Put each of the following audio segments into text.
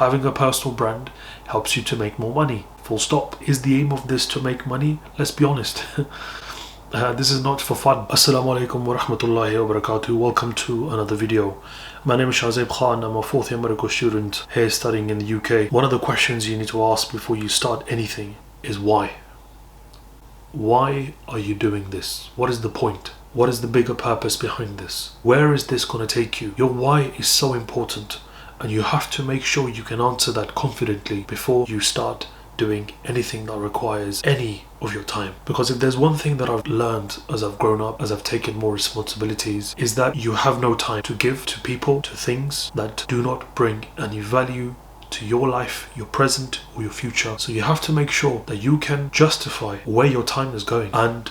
Having a personal brand helps you to make more money. Full stop. Is the aim of this to make money? Let's be honest. This is not for fun. Assalamu alaikum wa rahmatullahi wa barakatuh. Welcome to another video. My name is Shahzaib Khan. I'm a fourth year medical student here studying in the UK. One of the questions you need to ask before you start anything is why? Why are you doing this? What is the point? What is the bigger purpose behind this? Where is this going to take you? Your why is so important, and you have to make sure you can answer that confidently before you start doing anything that requires any of your time. Because if there's one thing that I've learned as I've grown up, as I've taken more responsibilities, is that you have no time to give to people, to things that do not bring any value to your life, your present or your future. So you have to make sure that you can justify where your time is going. And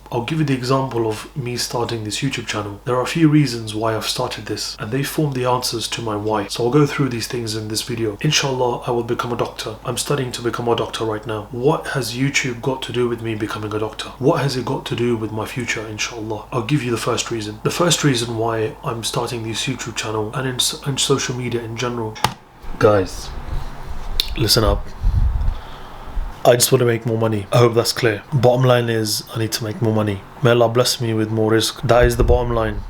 I'll give you the example of me starting this YouTube channel. There are a few reasons why I've started this, and they form the answers to my why. So I'll go through these things in this video. Inshallah, I will become a doctor. I'm studying to become a doctor right now. What has YouTube got to do with me becoming a doctor? What has it got to do with my future, inshallah? I'll give you the first reason. The first reason why I'm starting this YouTube channel and in social media in general. Guys, listen up. I just want to make more money. I hope that's clear. Bottom line is, I need to make more money. May Allah bless me with more rizq. That is the bottom line.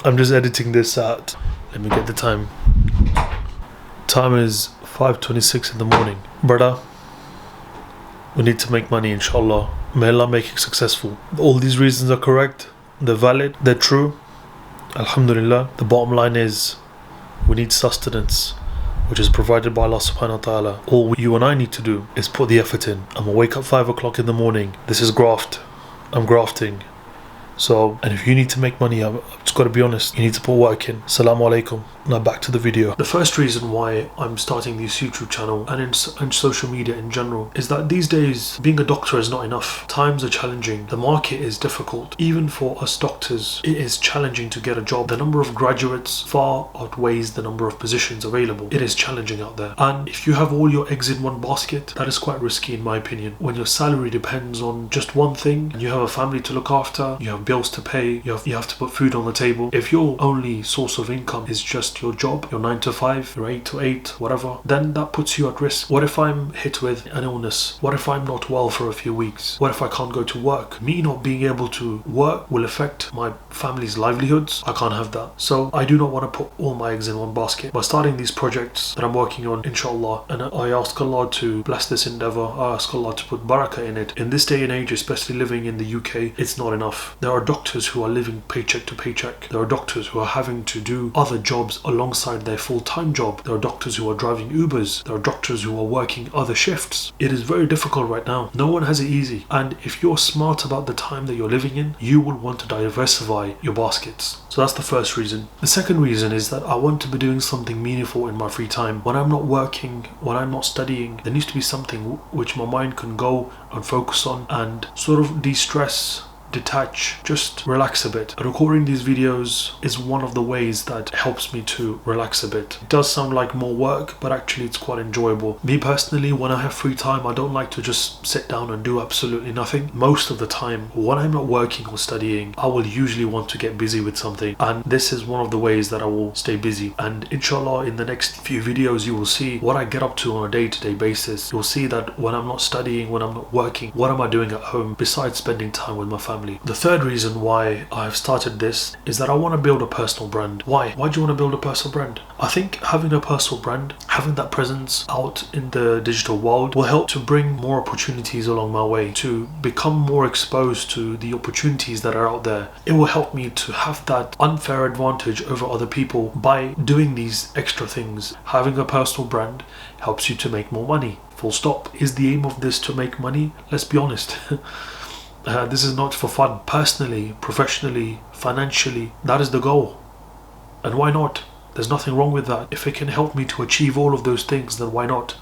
I'm just editing this out. Let me get the time. Time is 5:26 in the morning. Brother, we need to make money, inshallah. May Allah make it successful. All these reasons are correct. They're valid. They're true. Alhamdulillah. The bottom line is, we need sustenance, which is provided by Allah subhanahu wa ta'ala. All you and I need to do is put the effort in. I'm gonna wake up 5 o'clock in the morning. This is graft. I'm grafting. So, and if you need to make money, I've just got to be honest, you need to put work in. Assalamu alaikum. Now back to the video. The first reason why I'm starting this YouTube channel and in social media in general is that these days being a doctor is not enough. Times are challenging. The market is difficult. Even for us doctors, it is challenging to get a job. The number of graduates far outweighs the number of positions available. It is challenging out there. And if you have all your eggs in one basket, that is quite risky in my opinion. When your salary depends on just one thing, and you have a family to look after, you have bills to pay, you have to put food on the table. If your only source of income is just your job, your 9 to 5, your 8 to 8, whatever, then that puts you at risk. What if I'm hit with an illness? What if I'm not well for a few weeks? What if I can't go to work? Me not being able to work will affect my family's livelihoods. I can't have that. So I do not want to put all my eggs in one basket. By starting these projects that I'm working on, inshallah, and I ask Allah to bless this endeavor, I ask Allah to put barakah in it. In this day and age, especially living in the UK, it's not enough. There are doctors who are living paycheck to paycheck. There are doctors who are having to do other jobs alongside their full-time job. There are doctors who are driving Ubers. There are doctors who are working other shifts. It is very difficult right now. No one has it easy. And if you're smart about the time that you're living in, you will want to diversify your baskets. So that's the first reason. The second reason is that I want to be doing something meaningful in my free time. When I'm not working, when I'm not studying, there needs to be something which my mind can go and focus on and sort of de-stress, detach, just relax a bit. Recording these videos is one of the ways that helps me to relax a bit. It does sound like more work, but actually it's quite enjoyable. Me personally, when I have free time, I don't like to just sit down and do absolutely nothing. Most of the time, when I'm not working or studying, I will usually want to get busy with something, and this is one of the ways that I will stay busy. And inshallah, in the next few videos, you will see what I get up to on a day-to-day basis. You'll see that when I'm not studying, when I'm not working, what am I doing at home besides spending time with my family? The third reason why I've started this is that I want to build a personal brand. Why? Why do you want to build a personal brand? I think having a personal brand, having that presence out in the digital world will help to bring more opportunities along my way, to become more exposed to the opportunities that are out there. It will help me to have that unfair advantage over other people by doing these extra things. Having a personal brand helps you to make more money. Full stop. Is the aim of this to make money? Let's be honest. This is not for fun. Personally, professionally, financially, that is the goal. And why not? There's nothing wrong with that. If it can help me to achieve all of those things, then why not?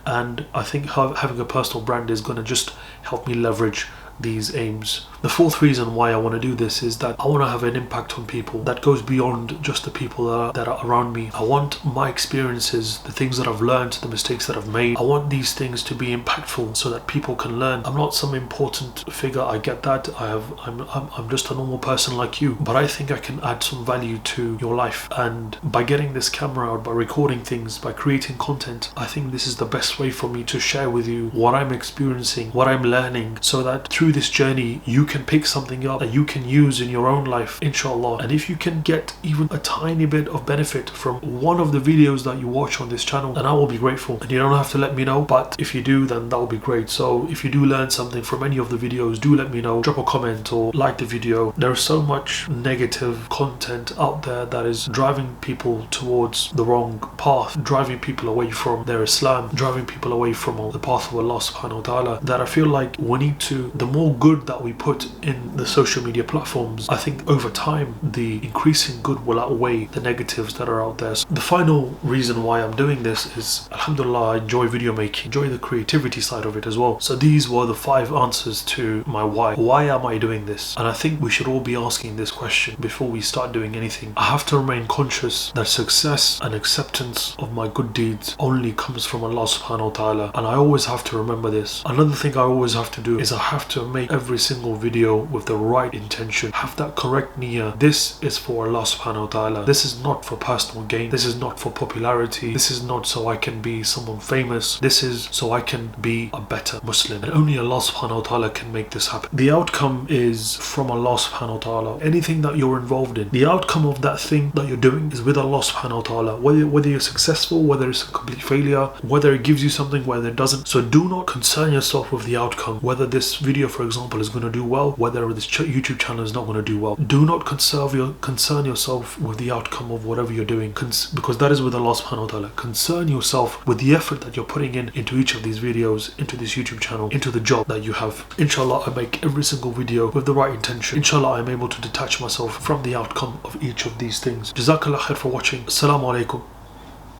And I think having a personal brand is going to just help me leverage these aims. The fourth reason why I want to do this is that I want to have an impact on people that goes beyond just the people that are around me. I want my experiences, the things that I've learned, the mistakes that I've made, I want these things to be impactful so that people can learn. I'm not some important figure, I get that. I'm just a normal person like you, but I think I can add some value to your life. And by getting this camera out, by recording things, by creating content, I think this is the best way for me to share with you what I'm experiencing, what I'm learning, so that through this journey you can pick something up that you can use in your own life, inshallah. And if you can get even a tiny bit of benefit from one of the videos that you watch on this channel, then I will be grateful. And you don't have to let me know, but if you do, then that will be great. So if you do learn something from any of the videos, do let me know. Drop a comment or like the video. There is so much negative content out there that is driving people towards the wrong path, driving people away from their Islam, driving people away from the path of Allah subhanahu wa ta'ala, that I feel like we need to, the more good that we put in the social media platforms, I think over time the increasing good will outweigh the negatives that are out there. So the final reason why I'm doing this is, alhamdulillah, I enjoy video making, enjoy the creativity side of it as well. So these were the 5 answers to my why. Why am I doing this? And I think we should all be asking this question before we start doing anything. I have to remain conscious that success and acceptance of my good deeds only comes from Allah subhanahu wa ta'ala, and I always have to remember this. Another thing I always have to do is I have to make every single video with the right intention, have that correct niyyah. This is for Allah subhanahu wa ta'ala. This is not for personal gain. This is not for popularity. This is not so I can be someone famous. This is so I can be a better Muslim, and only Allah subhanahu wa ta'ala can make this happen. The outcome is from Allah subhanahu wa ta'ala. Anything that you're involved in, the outcome of that thing that you're doing is with Allah subhanahu wa ta'ala. Whether you're successful, whether it's a complete failure, whether it gives you something, whether it doesn't. So do not concern yourself with the outcome, whether this video, for example, is going to do well, whether this YouTube channel is not going to do well. Do not concern yourself with the outcome of whatever you're doing, because that is with Allah subhanahu wa ta'ala. Concern yourself with the effort that you're putting into each of these videos, into this YouTube channel, into the job that you have. Inshallah, I make every single video with the right intention. Inshallah, I'm able to detach myself from the outcome of each of these things. Jazakallah khair for watching. Assalamu alaikum